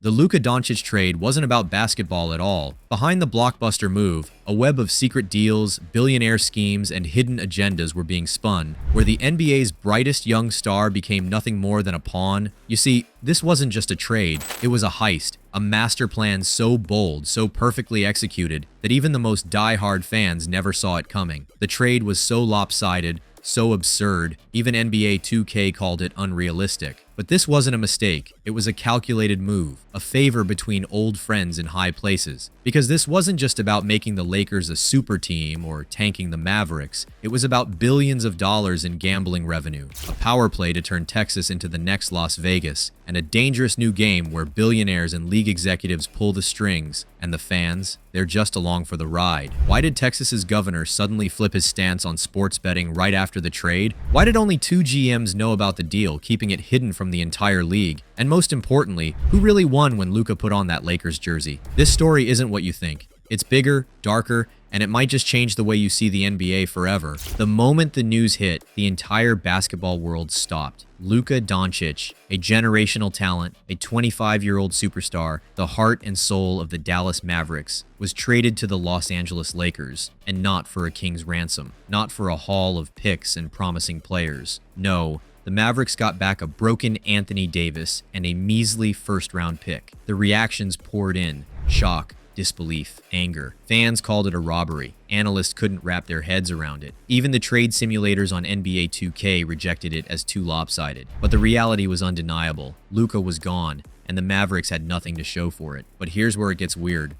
The Luka Doncic trade wasn't about basketball at all. Behind the blockbuster move, a web of secret deals, billionaire schemes, and hidden agendas were being spun, where the NBA's brightest young star became nothing more than a pawn. You see, this wasn't just a trade, it was a heist, a master plan so bold, so perfectly executed, that even the most die-hard fans never saw it coming. The trade was so lopsided, so absurd, even NBA 2K called it unrealistic. But this wasn't a mistake, it was a calculated move, a favor between old friends in high places. Because this wasn't just about making the Lakers a super team or tanking the Mavericks, it was about billions of dollars in gambling revenue, a power play to turn Texas into the next Las Vegas, and a dangerous new game where billionaires and league executives pull the strings, and the fans, they're just along for the ride. Why did Texas's governor suddenly flip his stance on sports betting right after the trade? Why did only 2 GMs know about the deal, keeping it hidden from the entire league? And most importantly, who really won when Luka put on that Lakers jersey? This story isn't what you think. It's bigger, darker, and it might just change the way you see the NBA forever. The moment the news hit, the entire basketball world stopped. Luka Doncic, a generational talent, a 25-year-old superstar, the heart and soul of the Dallas Mavericks, was traded to the Los Angeles Lakers, and not for a king's ransom, not for a haul of picks and promising players. No, the Mavericks got back a broken Anthony Davis and a measly first-round pick. The reactions poured in: shock, disbelief, anger. Fans called it a robbery. Analysts couldn't wrap their heads around it. Even the trade simulators on NBA 2K rejected it as too lopsided. But the reality was undeniable. Luka was gone, and the Mavericks had nothing to show for it. But here's where it gets weird.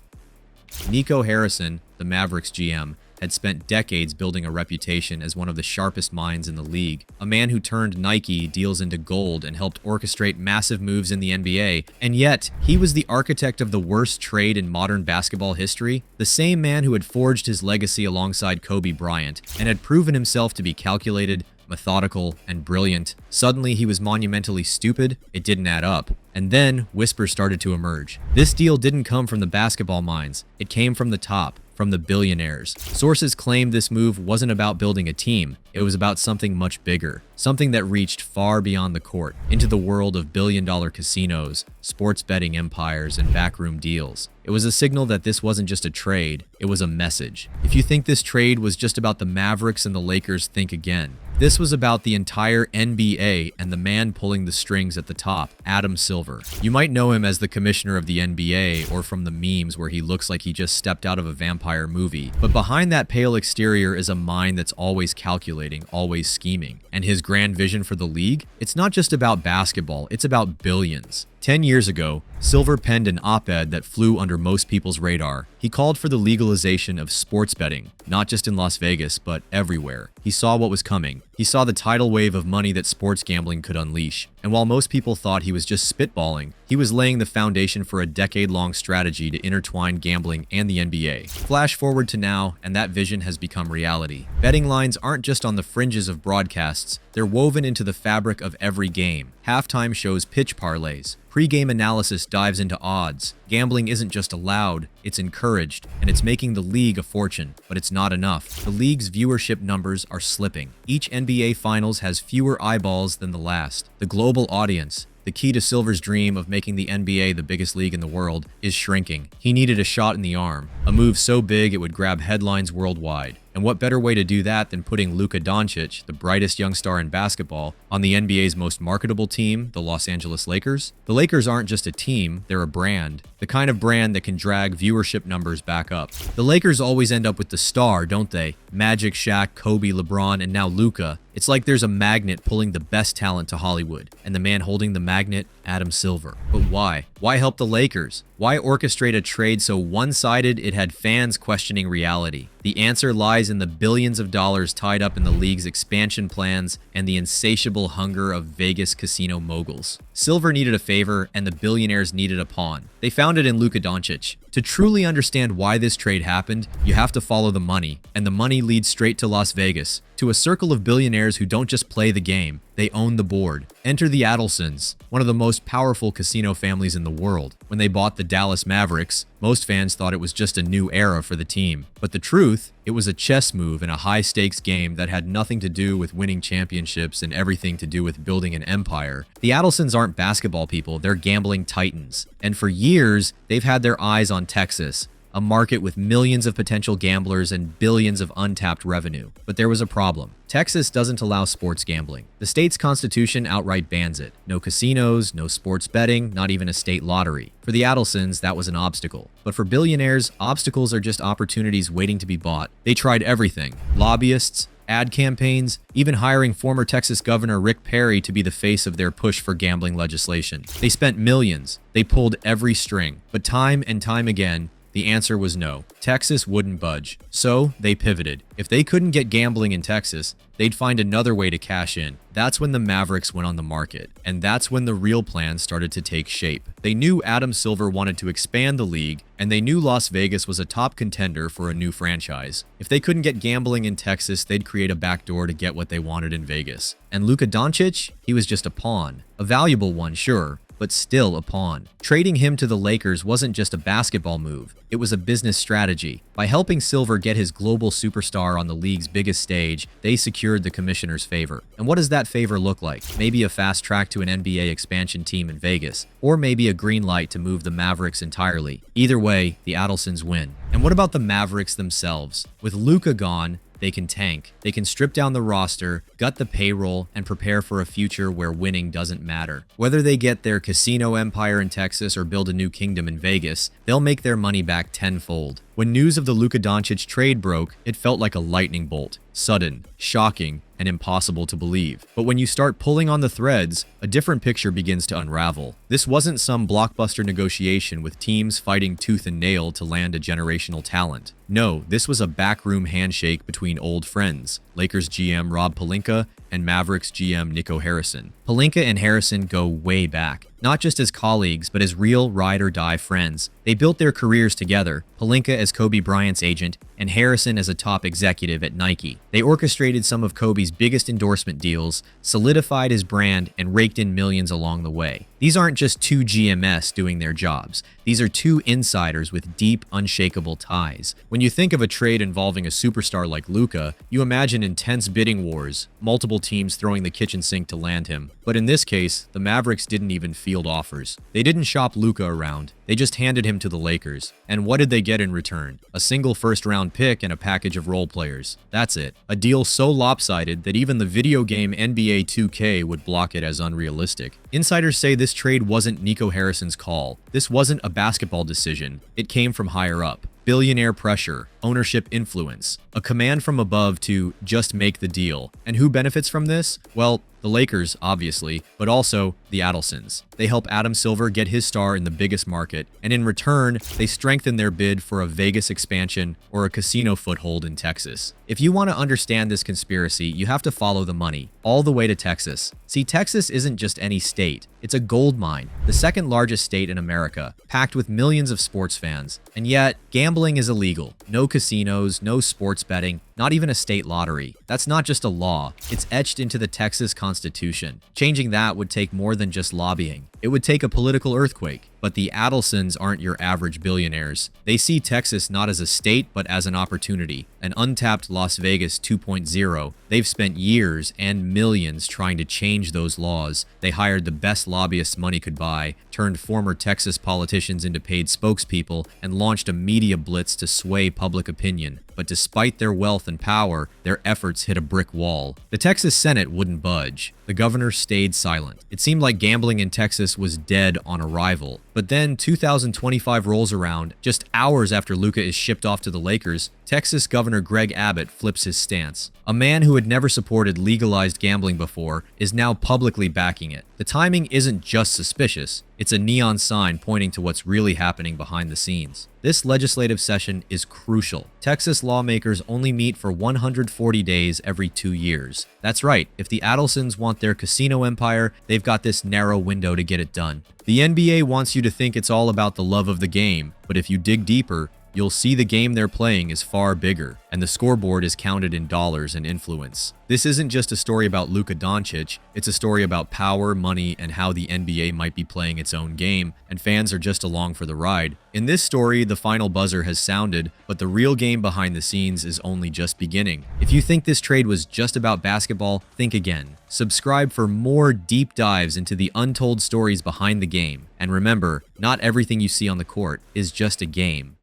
Nico Harrison, the Mavericks GM, had spent decades building a reputation as one of the sharpest minds in the league, a man who turned Nike deals into gold and helped orchestrate massive moves in the NBA, and yet he was the architect of the worst trade in modern basketball history, the same man who had forged his legacy alongside Kobe Bryant and had proven himself to be calculated, methodical, and brilliant. Suddenly he was monumentally stupid. It didn't add up. And then whispers started to emerge. This deal didn't come from the basketball minds. It came from the top, from the billionaires. Sources claimed this move wasn't about building a team. It was about something much bigger, something that reached far beyond the court, into the world of billion-dollar casinos, sports betting empires, and backroom deals. It was a signal that this wasn't just a trade, it was a message. If you think this trade was just about the Mavericks and the Lakers, think again. This was about the entire NBA and the man pulling the strings at the top, Adam Silver. You might know him as the commissioner of the NBA or from the memes where he looks like he just stepped out of a vampire movie. But behind that pale exterior is a mind that's always calculating, always scheming. And his grand vision for the league? It's not just about basketball, it's about billions. 10 years ago, Silver penned an op-ed that flew under most people's radar. He called for the legalization of sports betting, not just in Las Vegas, but everywhere. He saw what was coming. He saw the tidal wave of money that sports gambling could unleash. And while most people thought he was just spitballing, he was laying the foundation for a decade-long strategy to intertwine gambling and the NBA. Flash forward to now, and that vision has become reality. Betting lines aren't just on the fringes of broadcasts, they're woven into the fabric of every game. Halftime shows pitch parlays. Pre-game analysis dives into odds. Gambling isn't just allowed, it's encouraged, and it's making the league a fortune. But it's not enough. The league's viewership numbers are slipping. Each NBA Finals has fewer eyeballs than the last. The global audience, the key to Silver's dream of making the NBA the biggest league in the world, is shrinking. He needed a shot in the arm, a move so big it would grab headlines worldwide. And what better way to do that than putting Luka Doncic, the brightest young star in basketball, on the NBA's most marketable team, the Los Angeles Lakers? The Lakers aren't just a team, they're a brand. The kind of brand that can drag viewership numbers back up. The Lakers always end up with the star, don't they? Magic, Shaq, Kobe, LeBron, and now Luka. It's like there's a magnet pulling the best talent to Hollywood, and the man holding the magnet, Adam Silver. But why? Why help the Lakers? Why orchestrate a trade so one-sided it had fans questioning reality? The answer lies in the billions of dollars tied up in the league's expansion plans and the insatiable hunger of Vegas casino moguls. Silver needed a favor, and the billionaires needed a pawn. They found it in Luka Doncic. To truly understand why this trade happened, you have to follow the money, and the money leads straight to Las Vegas, to a circle of billionaires who don't just play the game, they own the board. Enter the Adelsons, one of the most powerful casino families in the world. When they bought the Dallas Mavericks, most fans thought it was just a new era for the team. But the truth, it was a chess move in a high-stakes game that had nothing to do with winning championships and everything to do with building an empire. The Adelsons aren't aren't basketball people, they're gambling titans. And for years, they've had their eyes on Texas, a market with millions of potential gamblers and billions of untapped revenue. But there was a problem. Texas doesn't allow sports gambling. The state's constitution outright bans it. No casinos, no sports betting, not even a state lottery. For the Adelsons, that was an obstacle. But for billionaires, obstacles are just opportunities waiting to be bought. They tried everything: lobbyists, ad campaigns, even hiring former Texas Governor Rick Perry to be the face of their push for gambling legislation. They spent millions. They pulled every string. But time and time again, the answer was no. Texas wouldn't budge. So they pivoted. If they couldn't get gambling in Texas, they'd find another way to cash in. That's when the Mavericks went on the market. And that's when the real plan started to take shape. They knew Adam Silver wanted to expand the league, and they knew Las Vegas was a top contender for a new franchise. If they couldn't get gambling in Texas, they'd create a backdoor to get what they wanted in Vegas. And Luka Doncic, he was just a pawn. A valuable one, sure, but still a pawn. Trading him to the Lakers wasn't just a basketball move, it was a business strategy. By helping Silver get his global superstar on the league's biggest stage, they secured the commissioner's favor. And what does that favor look like? Maybe a fast track to an NBA expansion team in Vegas, or maybe a green light to move the Mavericks entirely. Either way, the Adelsons win. And what about the Mavericks themselves? With Luka gone, they can tank. They can strip down the roster, gut the payroll, and prepare for a future where winning doesn't matter. Whether they get their casino empire in Texas or build a new kingdom in Vegas, they'll make their money back tenfold. When news of the Luka Doncic trade broke, it felt like a lightning bolt. Sudden, shocking, and impossible to believe. But when you start pulling on the threads, a different picture begins to unravel. This wasn't some blockbuster negotiation with teams fighting tooth and nail to land a generational talent. No, this was a backroom handshake between old friends, Lakers GM Rob Pelinka and Mavericks GM Nico Harrison. Pelinka and Harrison go way back, not just as colleagues, but as real ride-or-die friends. They built their careers together, Pelinka as Kobe Bryant's agent and Harrison as a top executive at Nike. They orchestrated some of Kobe's biggest endorsement deals, solidified his brand, and raked in millions along the way. These aren't just two GMS doing their jobs. These are two insiders with deep, unshakable ties. When you think of a trade involving a superstar like Luka, you imagine intense bidding wars, multiple teams throwing the kitchen sink to land him. But in this case, the Mavericks didn't even field offers. They didn't shop Luka around. They just handed him to the Lakers. And what did they get in return? A single first-round pick and a package of role players. That's it. A deal so lopsided that even the video game NBA 2K would block it as unrealistic. Insiders say this trade wasn't Nico Harrison's call. This wasn't a basketball decision. It came from higher up. Billionaire pressure, ownership influence, a command from above to just make the deal. And who benefits from this? Well, the Lakers, obviously, but also the Adelsons. They help Adam Silver get his star in the biggest market, and in return, they strengthen their bid for a Vegas expansion or a casino foothold in Texas. If you want to understand this conspiracy, you have to follow the money, all the way to Texas. See, Texas isn't just any state. It's a gold mine, the second largest state in America, packed with millions of sports fans. And yet, gambling is illegal. No casinos, no sports betting, not even a state lottery. That's not just a law, it's etched into the Texas Constitution. Changing that would take more than just lobbying. It would take a political earthquake. But the Adelsons aren't your average billionaires. They see Texas not as a state, but as an opportunity, an untapped Las Vegas 2.0. They've spent years and millions trying to change those laws. They hired the best lobbyists money could buy, turned former Texas politicians into paid spokespeople, and launched a media blitz to sway public opinion. But despite their wealth and power, their efforts hit a brick wall. The Texas Senate wouldn't budge. The governor stayed silent. It seemed like gambling in Texas was dead on arrival. But then 2025 rolls around. Just hours after Luka is shipped off to the Lakers, Texas Governor Greg Abbott flips his stance. A man who had never supported legalized gambling before is now publicly backing it. The timing isn't just suspicious, it's a neon sign pointing to what's really happening behind the scenes. This legislative session is crucial. Texas lawmakers only meet for 140 days every 2 years. That's right, if the Adelsons want their casino empire, they've got this narrow window to get it done. The NBA wants you to think it's all about the love of the game, but if you dig deeper, you'll see the game they're playing is far bigger, and the scoreboard is counted in dollars and influence. This isn't just a story about Luka Doncic, it's a story about power, money, and how the NBA might be playing its own game, and fans are just along for the ride. In this story, the final buzzer has sounded, but the real game behind the scenes is only just beginning. If you think this trade was just about basketball, think again. Subscribe for more deep dives into the untold stories behind the game. And remember, not everything you see on the court is just a game.